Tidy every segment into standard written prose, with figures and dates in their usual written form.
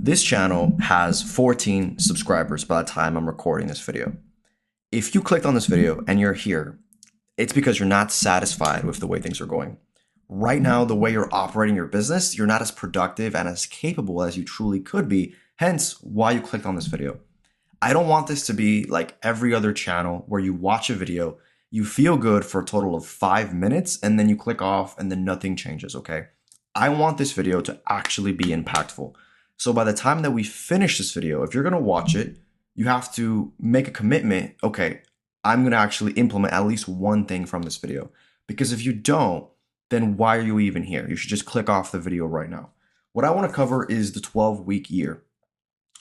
This channel has 14 subscribers by the time I'm recording this video. If you clicked on this video and you're here, it's because you're not satisfied with the way things are going. Right now, the way you're operating your business, you're not as productive and as capable as you truly could be, hence why you clicked on this video. I don't want this to be like every other channel where you watch a video, you feel good for a total of 5 minutes, and then you click off and then nothing changes, okay? I want this video to actually be impactful. So by the time that we finish this video, if you're gonna watch it, you have to make a commitment, okay, I'm gonna actually implement at least one thing from this video. Because if you don't, then why are you even here? You should just click off the video right now. What I wanna cover is the 12-week year.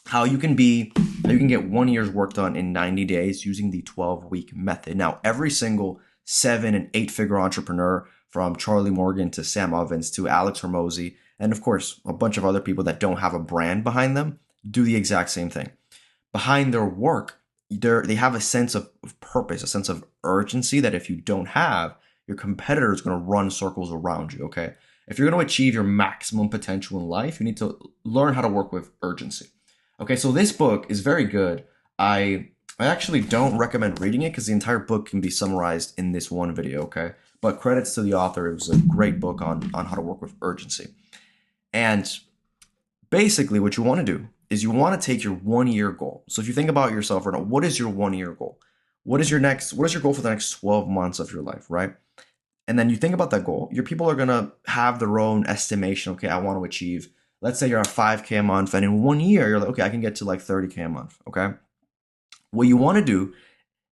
How you can get 1 year's work done in 90 days using the 12-week method. Now, every single 7 and 8-figure entrepreneur, from Charlie Morgan to Sam Ovens to Alex Hormozi, and of course, a bunch of other people that don't have a brand behind them, do the exact same thing. Behind their work, they have a sense of purpose, a sense of urgency that if you don't have, your competitor is going to run circles around you, okay? If you're going to achieve your maximum potential in life, you need to learn how to work with urgency. Okay, so this book is very good. I actually don't recommend reading it because the entire book can be summarized in this one video, okay? But credits to the author. It was a great book on how to work with urgency. And basically what you want to do is you want to take your 1 year goal. So if you think about yourself right now, what is your 1 year goal? What is your goal for the next 12 months of your life, right? And then you think about that goal. Your people are going to have their own estimation. Okay, I want to achieve, let's say you're at 5K a month, and in 1 year, you're like, okay, I can get to like 30K a month, okay? What you want to do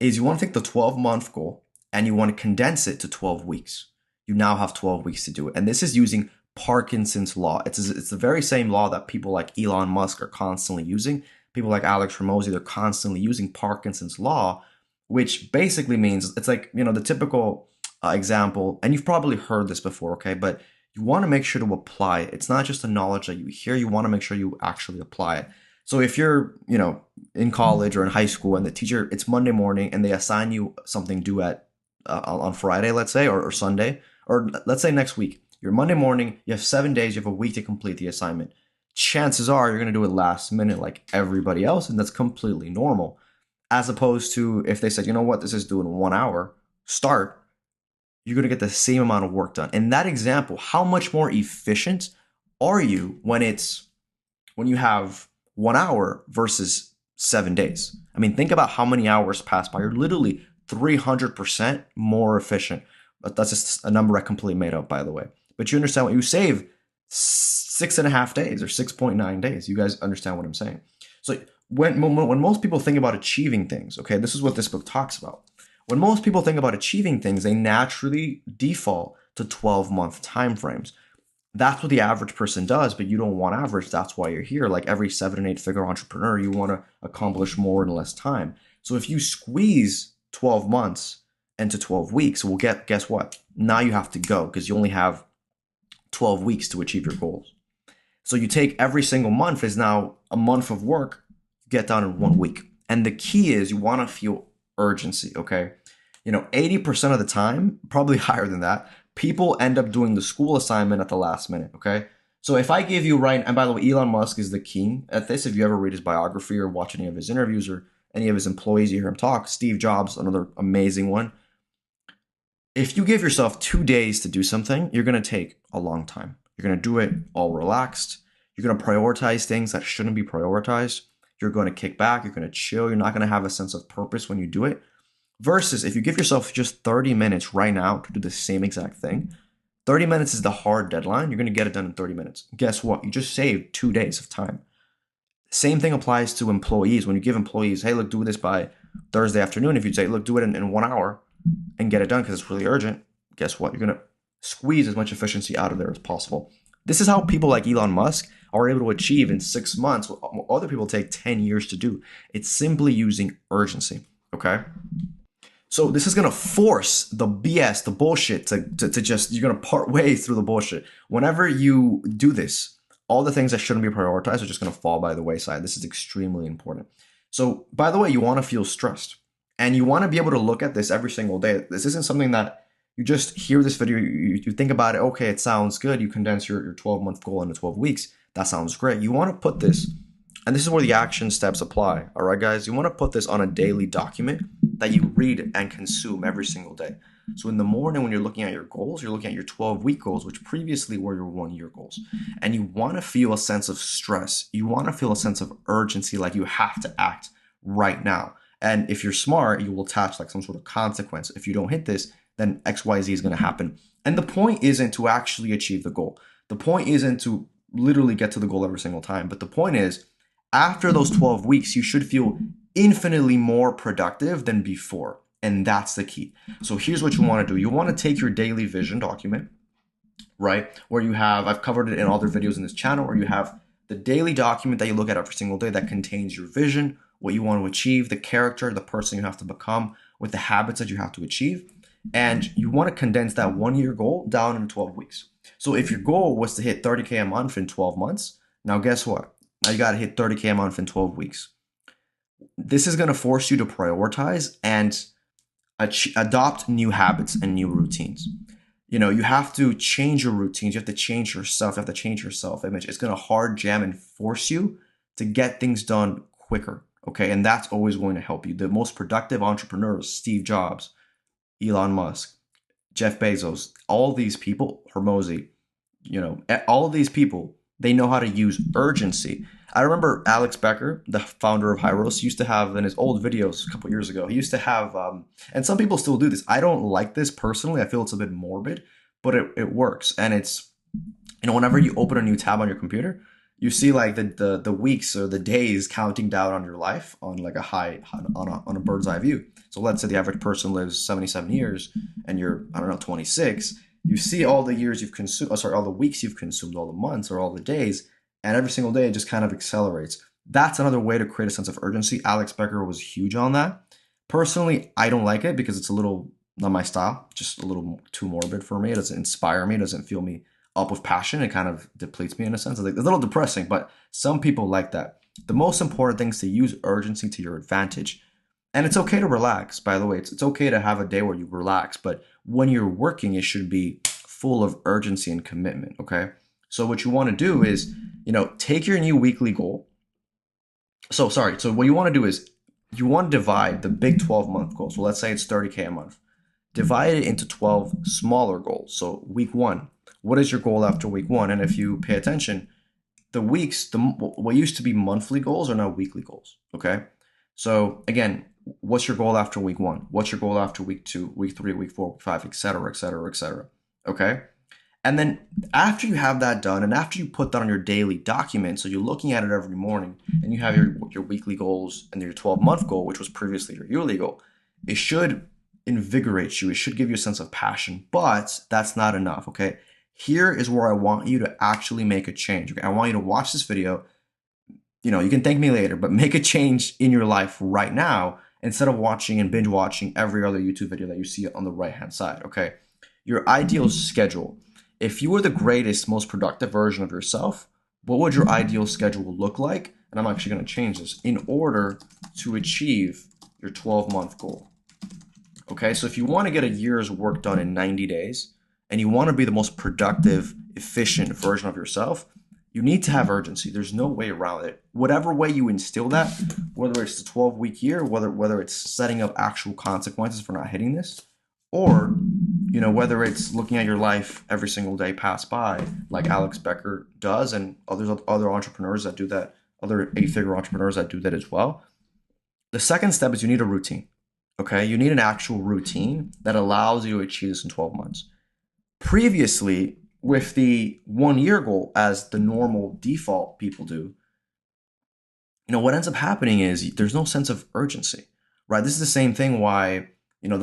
is you want to take the 12-month goal and you want to condense it to 12 weeks. You now have 12 weeks to do it. And this is using Parkinson's law. It's the very same law that people like Elon Musk are constantly using. People like Alex Hormozi, they're constantly using Parkinson's law, which basically means it's like, you know, the typical example, and you've probably heard this before, okay? But you want to make sure to apply it. It's not just the knowledge that you hear, you want to make sure you actually apply it. So if you're, you know, in college or in high school and the teacher, it's Monday morning and they assign you something due at on Friday, let's say, or Sunday, or let's say next week, you're Monday morning, you have 7 days, you have a week to complete the assignment. Chances are you're going to do it last minute like everybody else, and that's completely normal. As opposed to if they said, you know what, this is due in 1 hour, start, you're going to get the same amount of work done. In that example, how much more efficient are you when you have 1 hour versus 7 days? I mean, think about how many hours pass by. You're literally 300% more efficient. But that's just a number I completely made up, by the way. But you understand what you save 6.5 days or 6.9 days. You guys understand what I'm saying? So when most people think about achieving things, okay, this is what this book talks about. When most people think about achieving things, they naturally default to 12-month time frames. That's what the average person does, but you don't want average. That's why you're here. Like every 7 and 8-figure entrepreneur, you want to accomplish more in less time. So if you squeeze 12 months into 12 weeks, well, guess what? Now you have to go because you only have 12 weeks to achieve your goals. So you take every single month is now a month of work, get done in 1 week. And the key is you want to feel urgency, okay? You know, 80% of the time, probably higher than that, people end up doing the school assignment at the last minute, okay? So if I give you and by the way, Elon Musk is the king at this. If you ever read his biography or watch any of his interviews or any of his employees, you hear him talk. Steve Jobs, another amazing one. If you give yourself 2 days to do something, you're going to take a long time. You're going to do it all relaxed. You're going to prioritize things that shouldn't be prioritized. You're going to kick back. You're going to chill. You're not going to have a sense of purpose when you do it. Versus if you give yourself just 30 minutes right now to do the same exact thing, 30 minutes is the hard deadline. You're going to get it done in 30 minutes. Guess what? You just saved 2 days of time. Same thing applies to employees. When you give employees, hey, look, do this by Thursday afternoon. If you say, look, do it in 1 hour and get it done because it's really urgent, guess what? You're going to squeeze as much efficiency out of there as possible. This is how people like Elon Musk are able to achieve in 6 months what other people take 10 years to do. It's simply using urgency, okay? So this is going to force the BS, the bullshit to just, you're going to part ways through the bullshit. Whenever you do this, all the things that shouldn't be prioritized are just going to fall by the wayside. This is extremely important. So by the way, you want to feel stressed and you want to be able to look at this every single day. This isn't something that you just hear this video, you think about it, okay, it sounds good. You condense your 12-month goal into 12 weeks. That sounds great. You want to put this, and this is where the action steps apply. All right, guys, you want to put this on a daily document that you read and consume every single day. So in the morning, when you're looking at your goals, you're looking at your 12-week goals, which previously were your 1-year goals. And you want to feel a sense of stress. You want to feel a sense of urgency, like you have to act right now. And if you're smart, you will attach like some sort of consequence. If you don't hit this, then XYZ is going to happen. And the point isn't to actually achieve the goal. The point isn't to literally get to the goal every single time. But the point is, after those 12 weeks, you should feel infinitely more productive than before. And that's the key. So here's what you want to do. You want to take your daily vision document, right? Where you have, I've covered it in other videos in this channel, where you have the daily document that you look at every single day that contains your vision, what you want to achieve, the character, the person you have to become, with the habits that you have to achieve. And you want to condense that 1-year goal down into 12 weeks. So if your goal was to hit 30K a month in 12 months, now guess what? Now you got to hit 30K a month in 12 weeks. This is going to force you to prioritize and adopt new habits and new routines. You know, you have to change your routines. You have to change yourself. You have to change your self-image. It's going to hard jam and force you to get things done quicker. Okay. And that's always going to help you. The most productive entrepreneurs, Steve Jobs, Elon Musk, Jeff Bezos, all these people, Hormozi, you know, all of these people, they know how to use urgency. I remember Alex Becker, the founder of Hyros, used to have in his old videos a couple years ago, he used to have, and some people still do this. I don't like this personally. I feel it's a bit morbid, but it works. And it's, you know, whenever you open a new tab on your computer, you see like the weeks or the days counting down on your life on like a high, on a bird's eye view. So let's say the average person lives 77 years and you're, I don't know, 26. You see all the years you've consumed, all the weeks you've consumed, all the months or all the days, and every single day it just kind of accelerates. That's another way to create a sense of urgency. Alex Becker was huge on that. Personally, I don't like it because it's a little not my style, just a little too morbid for me. It doesn't inspire me. It doesn't fill me up with passion. It kind of depletes me in a sense. It's like, a little depressing, but some people like that. The most important thing is to use urgency to your advantage. And it's okay to relax, by the way. It's okay to have a day where you relax, but when you're working, it should be full of urgency and commitment, okay? So what you want to do is, you know, take your new weekly goal. So what you want to do is you want to divide the big 12-month goal. So let's say it's 30K a month. Divide it into 12 smaller goals. So week 1, what is your goal after week 1? And if you pay attention, the weeks, what used to be monthly goals are now weekly goals, okay? So again, what's your goal after week 1? What's your goal after week 2, week 3, week 4, week 5, et cetera, et cetera, et cetera, okay? And then after you have that done, and after you put that on your daily document, so you're looking at it every morning, and you have your weekly goals and your 12-month goal, which was previously your yearly goal, it should invigorate you. It should give you a sense of passion, but that's not enough, okay? Here is where I want you to actually make a change, okay? I want you to watch this video. You know, you can thank me later, but make a change in your life right now instead of watching and binge watching every other YouTube video that you see on the right-hand side, okay? Your ideal schedule. If you were the greatest, most productive version of yourself, what would your ideal schedule look like? And I'm actually going to change this in order to achieve your 12-month goal. Okay, so if you want to get a year's work done in 90 days and you want to be the most productive, efficient version of yourself, you need to have urgency. There's no way around it. Whatever way you instill that, whether it's the 12-week year, whether it's setting up actual consequences for not hitting this, or, you know, whether it's looking at your life every single day pass by, like Alex Becker does, and other entrepreneurs that do that, other 8-figure entrepreneurs that do that as well. The second step is you need a routine. Okay, you need an actual routine that allows you to achieve this in 12 months. Previously, with the 1-year goal as the normal default people do, you know, what ends up happening is there's no sense of urgency, right? This is the same thing why, you know,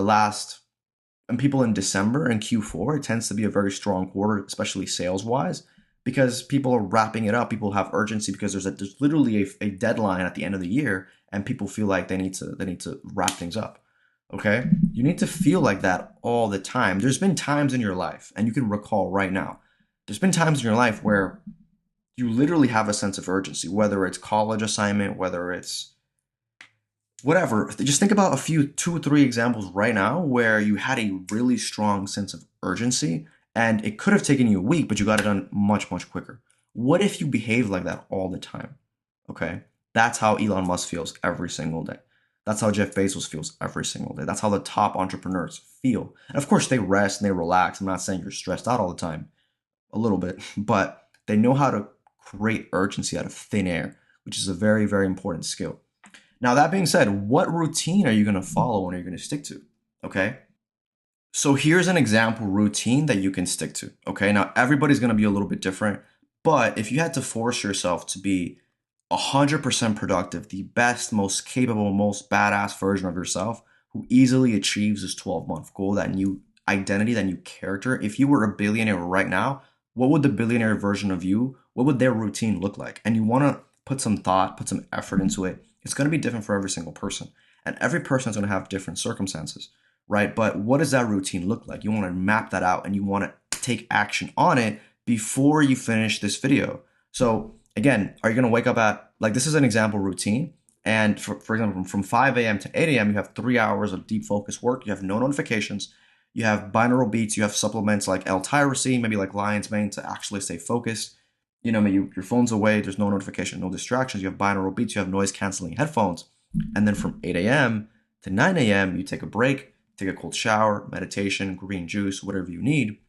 and people in December and Q4, it tends to be a very strong quarter, especially sales-wise, because people are wrapping it up. People have urgency because there's literally a deadline at the end of the year, and people feel like they need to wrap things up. Okay, you need to feel like that all the time. There's been times in your life, and you can recall right now, there's been times in your life where you literally have a sense of urgency, whether it's college assignment, whether it's whatever. Just think about 2 or 3 examples right now where you had a really strong sense of urgency, and it could have taken you a week, but you got it done much, much quicker. What if you behave like that all the time? Okay. That's how Elon Musk feels every single day. That's how Jeff Bezos feels every single day. That's how the top entrepreneurs feel. And of course, they rest and they relax. I'm not saying you're stressed out all the time, a little bit, but they know how to create urgency out of thin air, which is a very, very important skill. Now, that being said, what routine are you going to follow and are you going to stick to? Okay. So here's an example routine that you can stick to. Okay. Now, everybody's going to be a little bit different, but if you had to force yourself to be 100% productive, the best, most capable, most badass version of yourself who easily achieves this 12-month goal, that new identity, that new character. If you were a billionaire right now, what would the billionaire version of you, what would their routine look like? And you want to put some thought, put some effort into it. It's going to be different for every single person. And every person is going to have different circumstances, right? But what does that routine look like? You want to map that out and you want to take action on it before you finish this video. So again, are you going to wake up at, like, this is an example routine. And for example, from 5 a.m. to 8 a.m., you have 3 hours of deep focus work. You have no notifications. You have binaural beats. You have supplements like L-tyrosine, maybe like lion's mane to actually stay focused. You know, maybe your phone's away. There's no notification, no distractions. You have binaural beats. You have noise canceling headphones. And then from 8 a.m. to 9 a.m., you take a break, take a cold shower, meditation, green juice, whatever you need.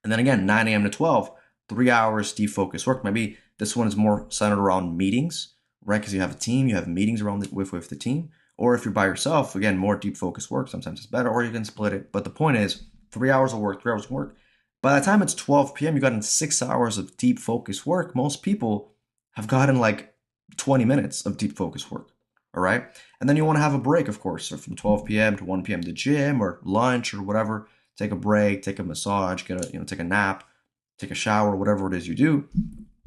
And then again, 9 a.m. to 12, 3 hours deep focus work. Maybe this one is more centered around meetings, right? Because you have a team, you have meetings around with the team. Or if you're by yourself, again, more deep focus work. Sometimes it's better, or you can split it. But the point is, 3 hours of work, 3 hours of work. By the time it's 12 p.m., you've gotten 6 hours of deep focus work. Most people have gotten like 20 minutes of deep focus work. All right. And then you want to have a break, of course. So from 12 p.m. to 1 p.m. the gym or lunch or whatever. Take a break, take a massage, take a nap, take a shower, whatever it is you do.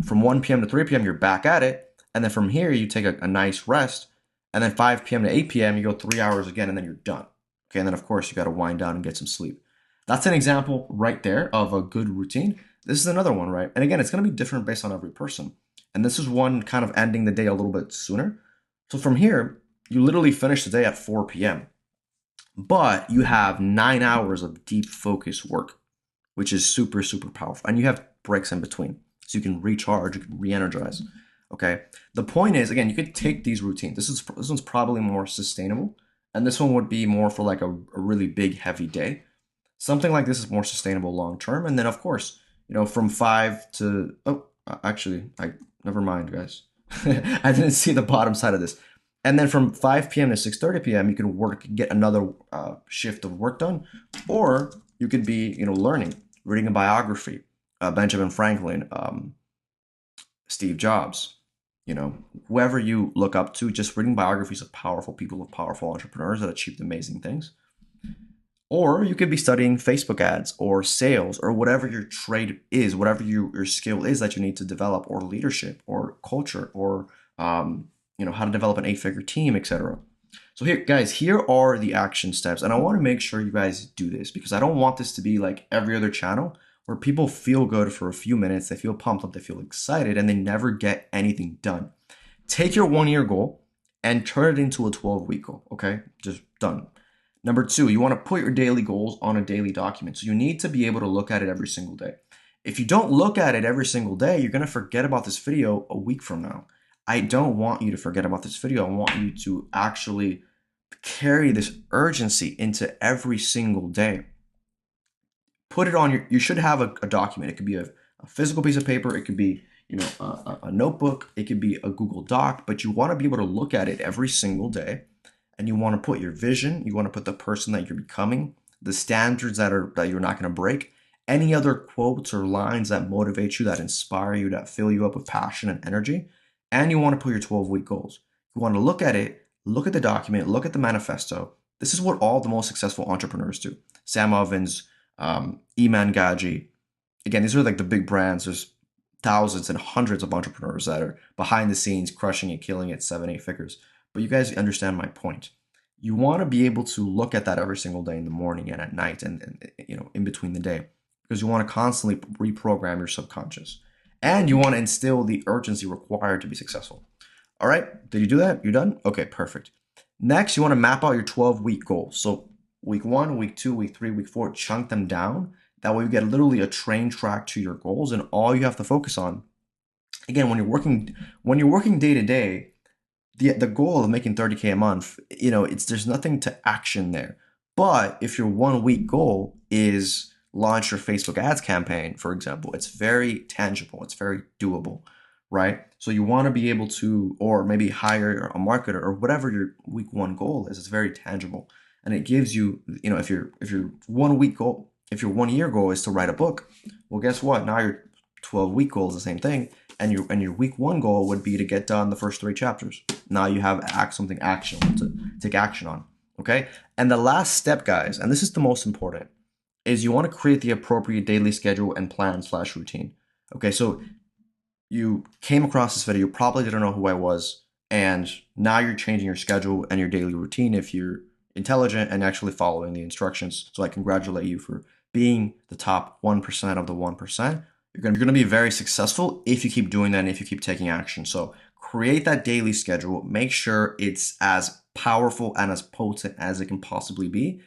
From 1 p.m. to 3 p.m., you're back at it. And then from here, you take a nice rest. And then 5 p.m. to 8 p.m., you go 3 hours again, and then you're done. Okay, and then of course, you got to wind down and get some sleep. That's an example right there of a good routine. This is another one, right? And again, it's going to be different based on every person. And this is one kind of ending the day a little bit sooner. So from here, you literally finish the day at 4 p.m. But you have 9 hours of deep focus work, which is super, super powerful. And you have breaks in between. So you can recharge, you can re-energize. Okay. The point is, again, you could take these routines. This one's probably more sustainable. And this one would be more for like a really big, heavy day. Something like this is more sustainable long term. And then of course, from 5 to, actually, never mind, guys. I didn't see the bottom side of this. And then from 5 p.m. to 6:30 p.m., you can get another shift of work done, or you could be, learning, reading a biography, Benjamin Franklin, Steve Jobs, whoever you look up to, just reading biographies of powerful people, of powerful entrepreneurs that achieved amazing things. Or you could be studying Facebook ads or sales or whatever your trade is, whatever your skill is that you need to develop, or leadership or culture, or how to develop an 8-figure team, etc. So here, guys, here are the action steps. And I want to make sure you guys do this, because I don't want this to be like every other channel where people feel good for a few minutes, they feel pumped up, they feel excited, and they never get anything done. Take your 1-year goal and turn it into a 12-week goal, okay? Just done. Number 2, you want to put your daily goals on a daily document. So you need to be able to look at it every single day. If you don't look at it every single day, you're going to forget about this video a week from now. I don't want you to forget about this video. I want you to actually carry this urgency into every single day. Put it on you should have a document. It could be a physical piece of paper. It could be, a notebook. It could be a Google Doc, but you want to be able to look at it every single day. And you want to put your vision. You want to put the person that you're becoming, the standards that you're not going to break, any other quotes or lines that motivate you, that inspire you, that fill you up with passion and energy. And you want to put your 12-week goals. You want to look at it, look at the document, look at the manifesto. This is what all the most successful entrepreneurs do. Sam Ovens, Iman Gadzhi. Again, these are like the big brands. There's thousands and hundreds of entrepreneurs that are behind the scenes, crushing it, killing it, 7-8 figures. But you guys understand my point. You want to be able to look at that every single day, in the morning and at night, and in between the day, because you want to constantly reprogram your subconscious. And you want to instill the urgency required to be successful. All right, did you do that? You done? Okay, perfect. Next, you want to map out your 12-week goals. So week 1, week 2, week 3, week 4, chunk them down. That way you get literally a train track to your goals, and all you have to focus on Again, when you're working day to day, the goal of making 30K a month, there's nothing to action there. But if your 1 week goal is launch your Facebook ads campaign, for example, it's very tangible, it's very doable, right? So you want to be able to, or maybe hire a marketer or whatever your week one goal is, it's very tangible. And it gives you, if your 1 week goal, if your 1 year goal is to write a book, well, guess what? Now your 12-week goal is the same thing. And your week one goal would be to get done the first 3 chapters. Now you have something actionable to take action on. Okay. And the last step, guys, and this is the most important, is you want to create the appropriate daily schedule and plan/routine. Okay. So you came across this video, you probably didn't know who I was, and now you're changing your schedule and your daily routine if you're intelligent and actually following the instructions. So I congratulate you for being the top 1% of the 1%. You're going to be very successful if you keep doing that and if you keep taking action. So create that daily schedule. Make sure it's as powerful and as potent as it can possibly be.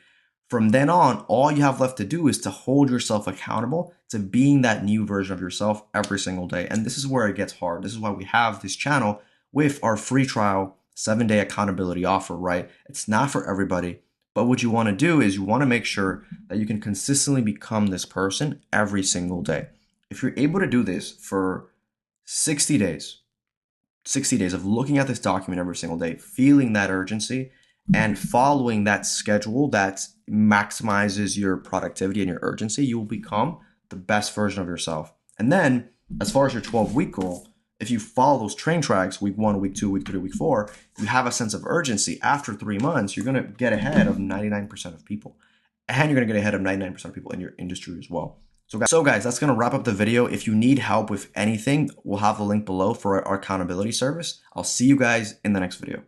From then on, all you have left to do is to hold yourself accountable to being that new version of yourself every single day. And this is where it gets hard. This is why we have this channel with our free trial 7-day accountability offer, right? It's not for everybody. But what you want to do is you want to make sure that you can consistently become this person every single day. If you're able to do this for 60 days, 60 days of looking at this document every single day, feeling that urgency and following that schedule that maximizes your productivity and your urgency, you will become the best version of yourself. And then as far as your 12-week goal, if you follow those train tracks, week 1, week 2, week 3, week 4, you have a sense of urgency. After 3 months, you're going to get ahead of 99% of people. And you're going to get ahead of 99% of people in your industry as well. So guys, that's going to wrap up the video. If you need help with anything, we'll have the link below for our accountability service. I'll see you guys in the next video.